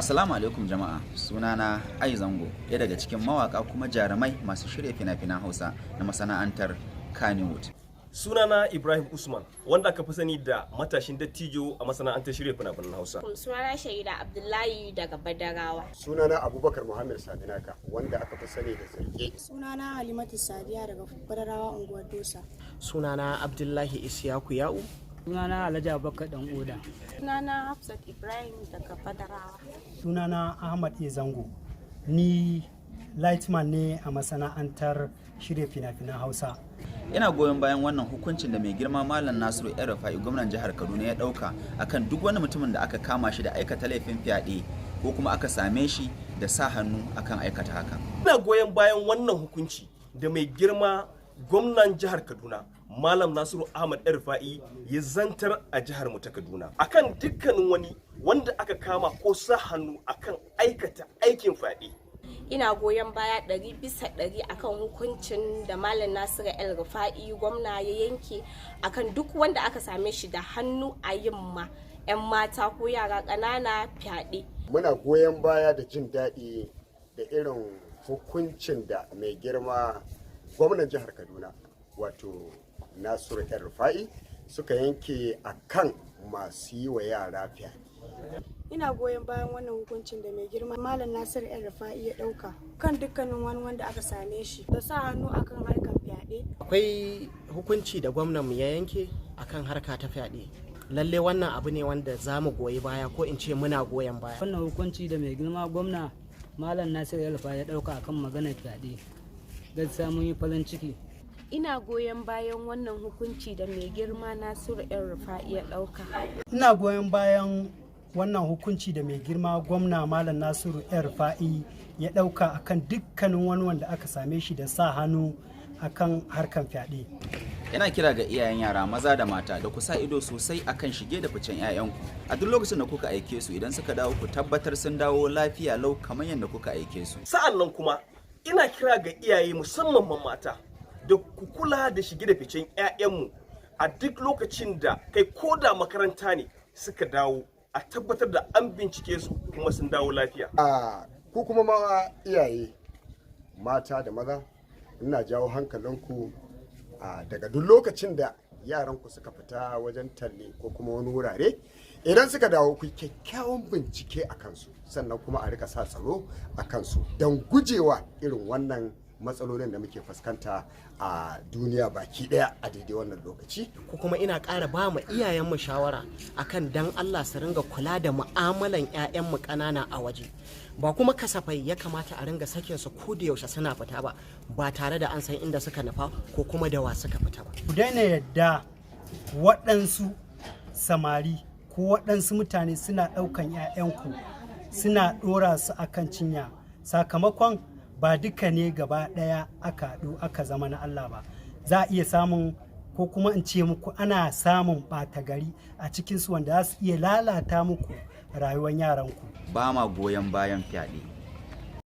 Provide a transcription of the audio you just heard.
Assalamu alaikum jama'a, sunana Ai Zango, ɗaya daga cikin mawaka kuma jarumai masu shirya fina-finan Hausa na masana'antar Kannywood. Sunana Ibrahim Usman, wanda aka fi sani da matashin dattijo a masana'antar shirya fina-finan Hausa. Sunana Shaida Abdullahi daga Badarawa. Sunana Abubakar Muhammad Sadinaka, wanda aka fi sani da Zarge. Sunana Halimatu Sadiya daga Badarawa unguwar Dosa. Sunana Abdullahi Isiyaku Ya'u. Sunana Alhaji Abubakar Dan Oda. Sunana Hafsat Ibrahim daga Badarawa. Sunana Ahmad Zango. Ni lightman ne a masana'antar shirya fina-finan Hausa. Ina goyon bayan wannan hukuncin da mai girma Malam Nasiru El-Rufai gwamnan jihar Kaduna ya dauka akan duk wani mutumin da aka kama shi da aikata laifin fyaɗe ko kuma aka same shi da sa hannu akan aikata haka. Ina goyon bayan wannan hukunci da mai girma gwamnan jihar Kaduna Malam Nasiru Ahmad El-Rufai ya zantar a jihar mu ta Kaduna akan dukkanin wani wanda aka kama ko sa hannu akan aikata aikin fyaɗe. Ina goyon baya 100% akan hukuncin da Malam Nasiru El-Rufai gwamna ya yanke akan duk wanda aka same shi da hannu a yin ma 'yan mata ko yara ƙanana fyaɗe. Muna goyon baya da jin daɗi da irin hukuncin da mai girma gwamnan jihar Kaduna wato Nasiru El-Rufai suka yanke akan masu yi wa yara fyaɗe. Ina goyon bayan wannan hukuncin da mai girma Malam Nasiru El-Rufai ya dauka kan dukkanin wani wanda aka same shi da sa hannu akan harkar fyaɗe. Akwai hukunci da gwamnan mu ya yanke akan harka ta fyaɗe. Lalle wannan abu ne wanda za mu goyi baya ko in ce muna goyon baya. Wannan hukunci da mai girma gwamna Malam Nasiru El-Rufai ya dauka akan maganar fyaɗe. Gaskiya mun yi farin ciki. Ina goyon bayan wannan hukunci da mai girma Nasiru El-Rufai ya dauka. Ina goyon bayan wannan hukunci da mai girma gwamna Malam Nasiru El-Rufai ya dauka akan dukkanin wani wanda aka same shi da sa hannu akan harkan fyaɗe. Ina kira ga iyayen yara maza da mata da ku sa ido sosai akan shige da ficen 'ya'yanku. A duk lokacin da kuka aike su idan suka dawo ku tabbatar sun dawo lafiya lau kamar yadda kuka aike su. Sa'annan kuma ina kira ga iyaye musamman mata da ku kula da shige da ficen 'ya'yanmu a duk lokacin da kai ko da makaranta ne suka dawo a tabbatar da an bincike su kuma sun dawo lafiya. Ku kuma ma iyaye mata da maza ina jawo hankalinku daga duk lokacin da yaranku suka fita wajen talle ko kuma wani wurare idan suka dawo ku kyakkyawan bincike a kansu sannan kuma a rika sa tsaro a kansu don gujewa irin wannan matsalolin da muke fuskanta a duniya baki daya a daidai wannan lokaci. Ko kuma ina ƙara ba mu iyayenmu shawara akan dan Allah su ringa kula da mu'amalan 'ya'yanmu ƙanana a waje. Ba kuma kasafai ya kamata a ringa sakin su ko da yaushe suna fita ba tare da an san inda suka nufa ko kuma da wa suka fita ba. Ku daina yadda waɗansu samari ko waɗansu mutane suna ɗaukan 'ya'yanku suna ɗora su akan cinya sakamakon ba duka ne gaba ɗaya aka haɗu aka zama na Allah ba. Za a iya samun ko kuma in ce muku ana samun ɓata gari a cikinsu wanda za su iya lalata muku rayuwar yaranku. Ba ma goyon bayan fyaɗe.